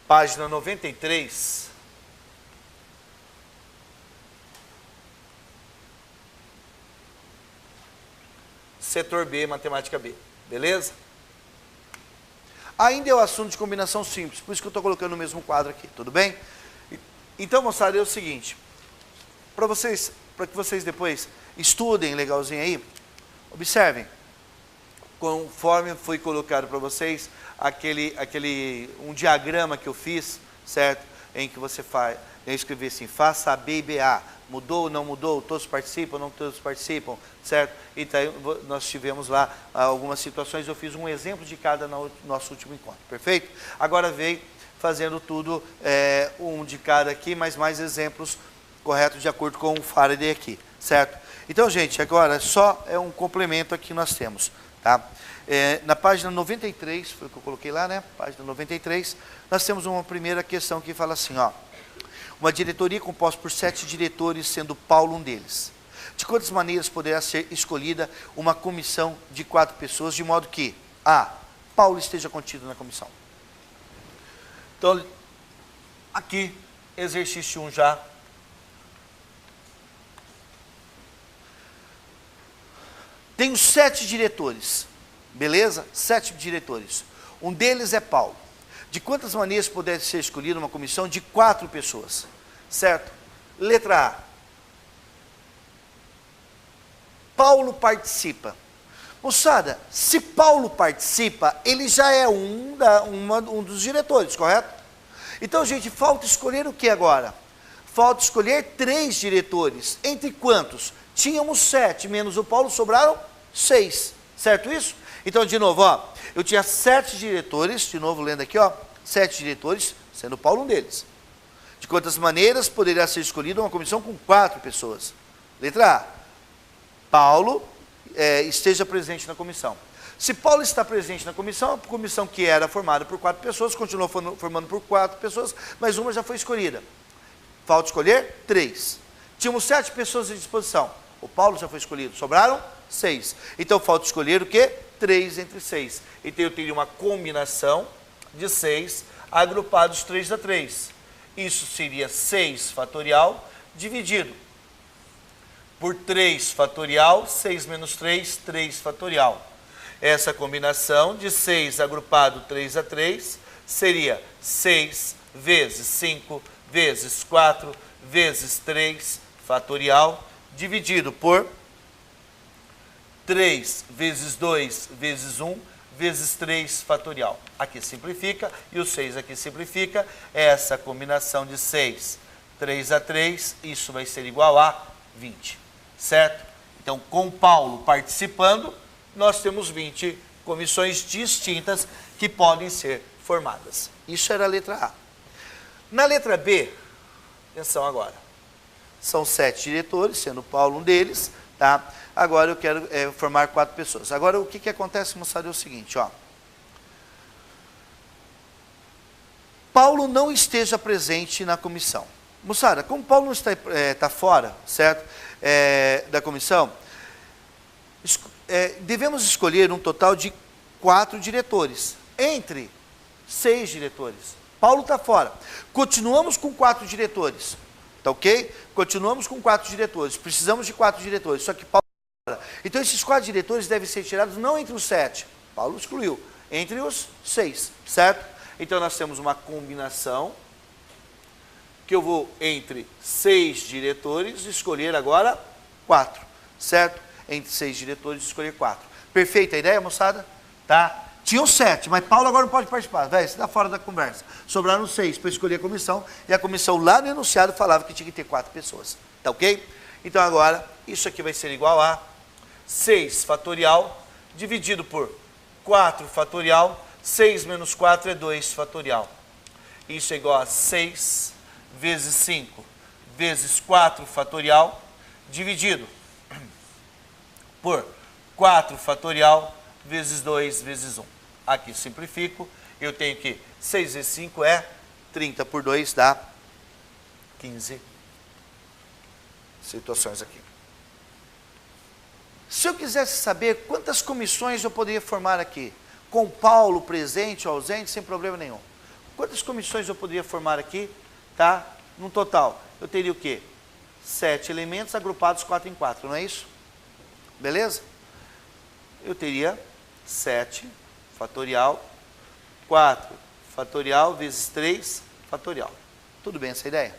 página 93, setor B, matemática B, beleza? Ainda é o assunto de combinação simples, por isso que eu estou colocando no mesmo quadro aqui, tudo bem? Então, moçada, é o seguinte, para que vocês depois estudem legalzinho aí, observem, conforme foi colocado para vocês, um diagrama que eu fiz, certo? Em que você faz, eu escrevi assim, faça A, B e BA, mudou ou não mudou, todos participam, não todos participam, certo? Então, nós tivemos lá algumas situações, eu fiz um exemplo de cada no nosso último encontro, perfeito? Agora veio fazendo tudo, um de cada aqui, mas mais exemplos corretos de acordo com o Faraday aqui, certo? Então, gente, agora só é um complemento aqui que nós temos, tá? Na página 93, foi o que eu coloquei lá, né? Página 93, nós temos uma primeira questão que fala assim, ó. Uma diretoria composta por 7 diretores, sendo Paulo um deles. De quantas maneiras poderá ser escolhida uma comissão de 4 pessoas, de modo que A, Paulo esteja contido na comissão? Então, aqui, exercício 1 já. Tenho 7 diretores, beleza? 7 diretores. Um deles é Paulo. De quantas maneiras poderia ser escolhida uma comissão de 4 pessoas? Certo? Letra A. Paulo participa. Moçada, se Paulo participa, ele já é um dos diretores, correto? Então, gente, falta escolher o que agora? Falta escolher 3 diretores. Entre quantos? Tínhamos 7, menos o Paulo, sobraram 6. Certo isso? Então, de novo, ó, eu tinha 7 diretores, de novo lendo aqui, ó, 7 diretores, sendo Paulo um deles. De quantas maneiras poderia ser escolhida uma comissão com 4 pessoas? Letra A. Paulo esteja presente na comissão. Se Paulo está presente na comissão, a comissão que era formada por 4 pessoas, continuou formando por 4 pessoas, mas uma já foi escolhida. Falta escolher 3. Tínhamos 7 pessoas à disposição. O Paulo já foi escolhido, sobraram 6. Então falta escolher o quê? 3 entre 6. Então eu teria uma combinação de 6 agrupados 3 a 3. Isso seria 6 fatorial dividido por 3 fatorial, 6 menos 3, 3 fatorial. Essa combinação de 6 agrupado 3 a 3 seria 6 vezes 5 vezes 4 vezes 3 fatorial dividido por 3 vezes 2 vezes 1 vezes 3 fatorial. Aqui simplifica e o 6 aqui simplifica. Essa combinação de 6, 3 a 3, isso vai ser igual a 20. Certo? Então, com Paulo participando, nós temos 20 comissões distintas que podem ser formadas. Isso era a letra A. Na letra B, atenção agora, são 7 diretores, sendo Paulo um deles, tá? Agora eu quero formar 4 pessoas. Agora, o que acontece, moçada, é o seguinte, ó. Paulo não esteja presente na comissão. Moçada, como Paulo não está fora, certo, da comissão, devemos escolher um total de 4 diretores, entre 6 diretores. Paulo está fora. Continuamos com 4 diretores, tá ok? Continuamos com 4 diretores, precisamos de 4 diretores, só que Paulo está fora. Então esses 4 diretores devem ser tirados não entre os 7, Paulo excluiu, entre os 6, certo? Então nós temos uma combinação, que eu vou entre 6 diretores escolher agora 4, certo? Entre 6 diretores escolher 4. Perfeita a ideia, moçada? Tá? Tinham 7, mas Paulo agora não pode participar. Velho, você está fora da conversa. Sobraram 6 para escolher a comissão, e a comissão lá no enunciado falava que tinha que ter 4 pessoas. Tá ok? Então agora, isso aqui vai ser igual a 6 fatorial dividido por 4 fatorial. 6 menos 4 é 2 fatorial. Isso é igual a 6 vezes 5 vezes 4 fatorial dividido por 4 fatorial vezes 2 vezes 1. Aqui simplifico, eu tenho que 6 vezes 5 é 30 por 2 dá 15 situações aqui. Se eu quisesse saber quantas comissões eu poderia formar aqui, com Paulo presente ou ausente, sem problema nenhum. Quantas comissões eu poderia formar aqui? Tá? No total, eu teria o quê? 7 elementos agrupados 4 em 4, não é isso? Beleza? Eu teria 7 fatorial, 4 fatorial vezes 3 fatorial. Tudo bem essa ideia?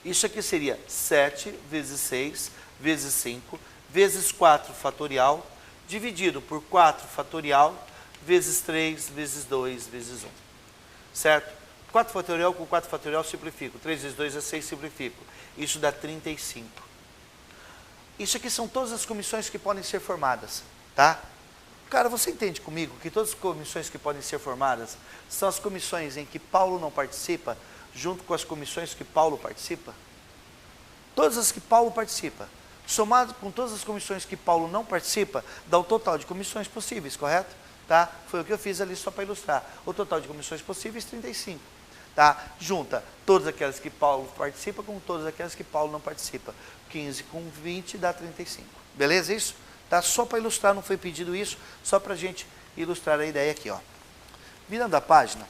Isso aqui seria 7 vezes 6 vezes 5 vezes 4 fatorial dividido por 4 fatorial vezes 3 vezes 2 vezes 1. Certo? 4 fatorial com 4 fatorial simplifico. 3 vezes 2 é 6, simplifico. Isso dá 35. Isso aqui são todas as comissões que podem ser formadas. Tá? Cara, você entende comigo que todas as comissões que podem ser formadas são as comissões em que Paulo não participa, junto com as comissões que Paulo participa? Todas as que Paulo participa, somado com todas as comissões que Paulo não participa, dá o total de comissões possíveis, correto? Tá? Foi o que eu fiz ali só para ilustrar. O total de comissões possíveis, 35. Tá? Junta todas aquelas que Paulo participa com todas aquelas que Paulo não participa. 15 com 20 dá 35. Beleza isso? Tá? Só para ilustrar, não foi pedido isso, só para a gente ilustrar a ideia aqui. Ó. Virando a página.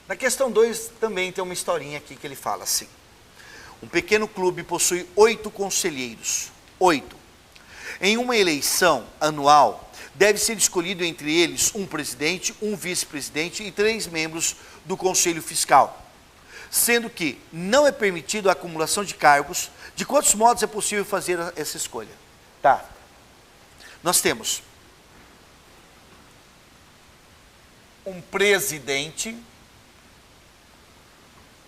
Na questão 2 também tem uma historinha aqui que ele fala assim. Um pequeno clube possui 8 conselheiros. 8. Em uma eleição anual, deve ser escolhido entre eles um presidente, um vice-presidente e 3 membros do conselho fiscal. Sendo que não é permitido a acumulação de cargos, de quantos modos é possível fazer essa escolha? Tá. Nós temos um presidente,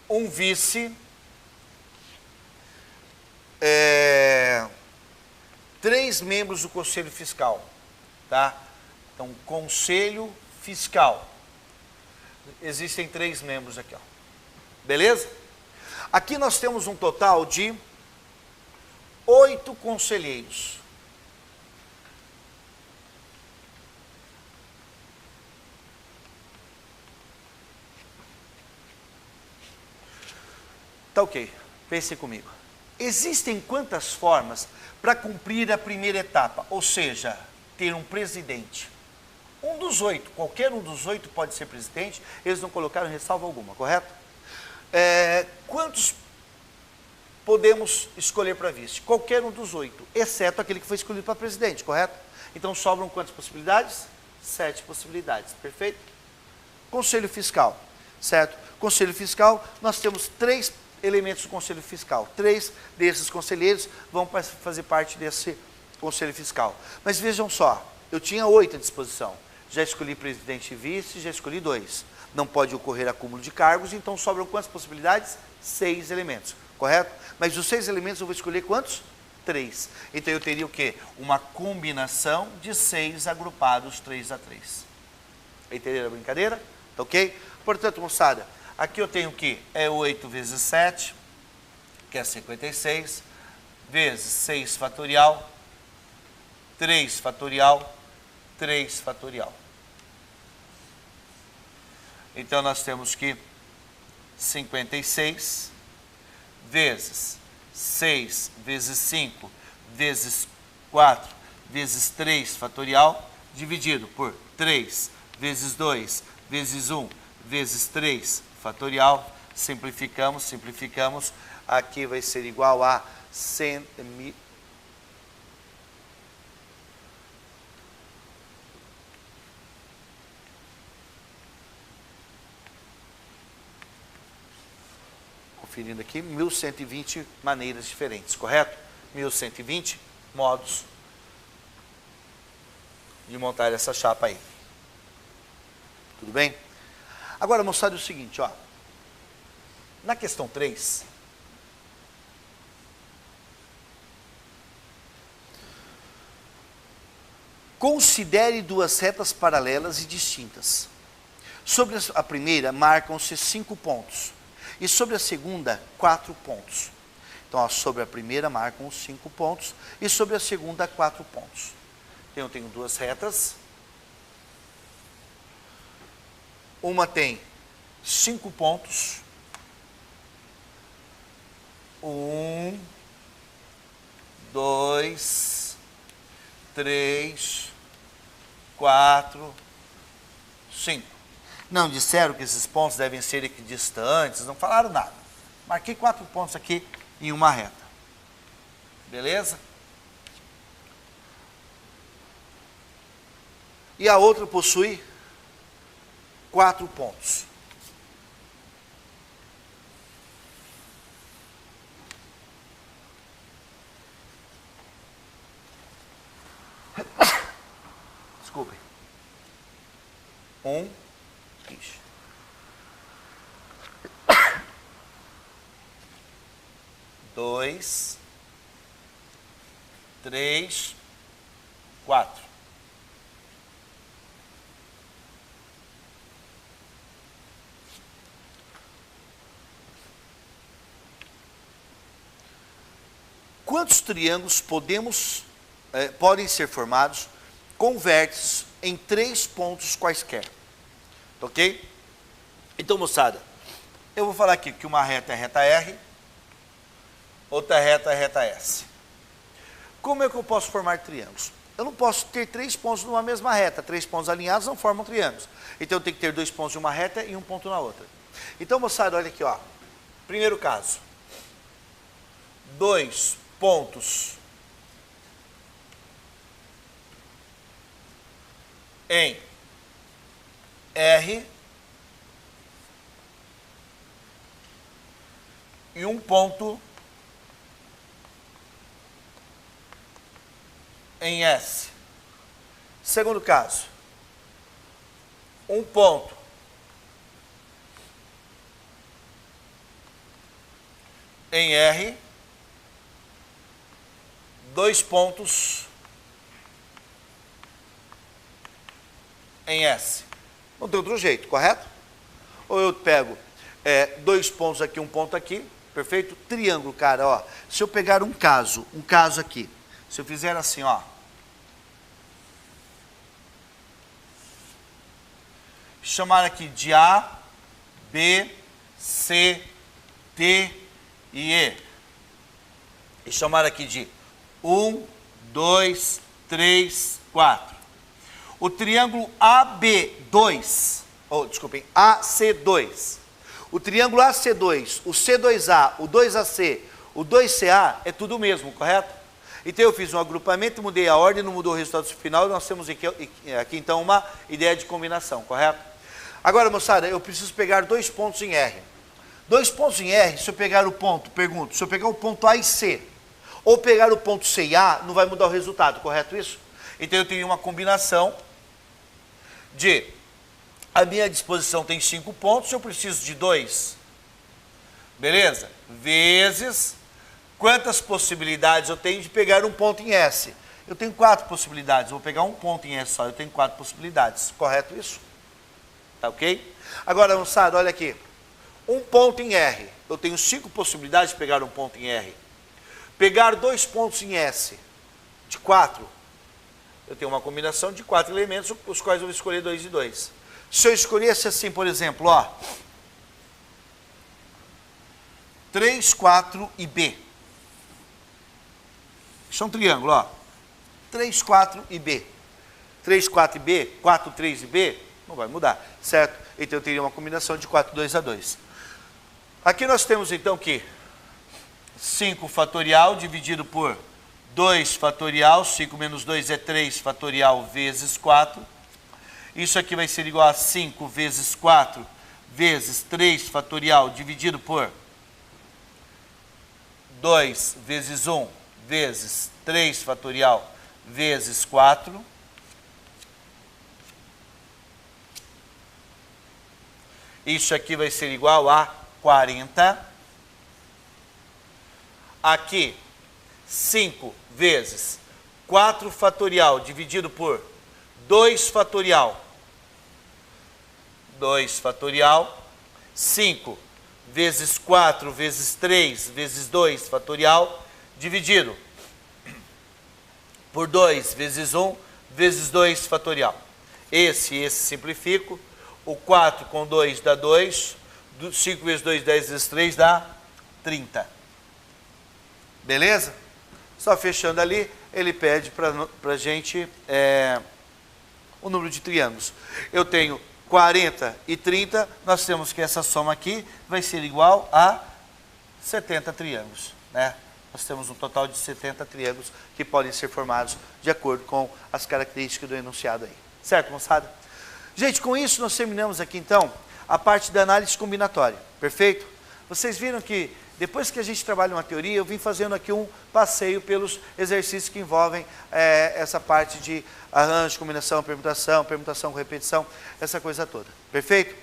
um vice, 3 membros do conselho fiscal. Tá? Então, conselho fiscal. Existem 3 membros aqui. Ó. Beleza? Aqui nós temos um total de 8 conselheiros. Tá ok. Pense comigo. Existem quantas formas para cumprir a primeira etapa? Ou seja, ter um presidente. Um dos 8, qualquer um dos 8 pode ser presidente, eles não colocaram ressalva alguma, correto? Quantos podemos escolher para vice? Qualquer um dos 8, exceto aquele que foi escolhido para presidente, correto? Então sobram quantas possibilidades? 7 possibilidades, perfeito? Conselho fiscal, certo? Conselho fiscal, nós temos 3 elementos do conselho fiscal. 3 desses conselheiros vão fazer parte desse conselho fiscal. Mas vejam só, eu tinha 8 à disposição. Já escolhi presidente e vice, já escolhi 2. Não pode ocorrer acúmulo de cargos, então sobram quantas possibilidades? 6 elementos, correto? Mas dos 6 elementos eu vou escolher quantos? 3. Então eu teria o quê? Uma combinação de 6 agrupados 3 a 3. Entenderam a brincadeira? Tá ok? Portanto, moçada, aqui eu tenho o que? É 8 vezes 7, que é 56, vezes 6 fatorial, 3 fatorial, 3 fatorial. Então, nós temos que 56 vezes 6 vezes 5 vezes 4 vezes 3 fatorial, dividido por 3 vezes 2 vezes 1 vezes 3 fatorial. Simplificamos, simplificamos. Aqui vai ser igual a 100 mil. Conferindo aqui, 1120 maneiras diferentes, correto? 1120 modos de montar essa chapa aí. Tudo bem? Agora, moçada, é o seguinte, ó. Na questão 3, considere 2 retas paralelas e distintas. Sobre a primeira, marcam-se 5 pontos. E sobre a segunda, 4 pontos. Então, ó, sobre a primeira, marcam 5 pontos. E sobre a segunda, 4 pontos. Então, eu tenho 2 retas. Uma tem 5 pontos. 1, 2, 3, 4, 5. Não disseram que esses pontos devem ser equidistantes, não falaram nada. Marquei 4 pontos aqui em uma reta. Beleza? E a outra possui 4 pontos. Desculpem. 1, 2, 3, 4. Quantos triângulos podem ser formados com vértices em 3 pontos quaisquer? Ok? Então, moçada, eu vou falar aqui que uma reta é reta R, outra reta é reta S. Como é que eu posso formar triângulos? Eu não posso ter 3 pontos numa mesma reta. 3 pontos alinhados não formam triângulos. Então, eu tenho que ter 2 pontos em uma reta e 1 ponto na outra. Então, moçada, olha aqui, ó. Primeiro caso. 2 pontos em R e 1 ponto em S. Segundo caso, 1 ponto em R, 2 pontos em S. Não tem outro jeito, correto? Ou eu pego 2 pontos aqui, 1 ponto aqui, perfeito? Triângulo, cara, ó. Se eu pegar um caso aqui, se eu fizer assim, ó. Chamar aqui de A, B, C, D e E. E chamar aqui de 1, 2, 3, 4. O triângulo AB2, desculpem, AC2. O triângulo AC2, o C2A, o 2AC, o 2CA é tudo o mesmo, correto? Então eu fiz um agrupamento, mudei a ordem, não mudou o resultado final, nós temos aqui então uma ideia de combinação, correto? Agora, moçada, eu preciso pegar 2 pontos em R. 2 pontos em R, se eu pegar o ponto, pergunto, se eu pegar o ponto A e C, ou pegar o ponto C e A, não vai mudar o resultado, correto isso? Então eu tenho uma combinação de, a minha disposição tem 5 pontos, eu preciso de 2, beleza? Vezes, quantas possibilidades eu tenho de pegar um ponto em S? Eu tenho 4 possibilidades, eu vou pegar um ponto em S só, eu tenho 4 possibilidades, correto isso? Tá ok? Agora, moçada, olha aqui, um ponto em R, eu tenho 5 possibilidades de pegar um ponto em R. Pegar 2 pontos em S, de 4, eu tenho uma combinação de 4 elementos, os quais eu vou escolher 2 e 2. Se eu escolhesse assim, por exemplo, ó, 3, 4 e B. Isso é um triângulo, ó. 3, 4 e B. 3, 4 e B, 4, 3 e B, não vai mudar, certo? Então eu teria uma combinação de 4, 2 a 2. Aqui nós temos então que 5 fatorial dividido por 2 fatorial, 5 menos 2 é 3 fatorial vezes 4. Isso aqui vai ser igual a 5 vezes 4 vezes 3 fatorial dividido por 2 vezes 1 vezes 3 fatorial vezes 4. Isso aqui vai ser igual a 40. Aqui, 5 vezes 4 fatorial dividido por 2 fatorial. 2 fatorial. 5 vezes 4 vezes 3 vezes 2 fatorial dividido por 2 vezes 1 vezes 2 fatorial. Esse simplifico. O 4 com 2 dá 2. 5 vezes 2, 10 vezes 3 dá 30. Beleza? Só fechando ali, ele pede para a gente o número de triângulos. Eu tenho 40 e 30, nós temos que essa soma aqui vai ser igual a 70 triângulos, né? Nós temos um total de 70 triângulos que podem ser formados de acordo com as características do enunciado aí. Certo, moçada? Gente, com isso nós terminamos aqui então a parte da análise combinatória, perfeito? Vocês viram que depois que a gente trabalha uma teoria, eu vim fazendo aqui um passeio pelos exercícios que envolvem essa parte de arranjo, combinação, permutação com repetição, essa coisa toda, perfeito?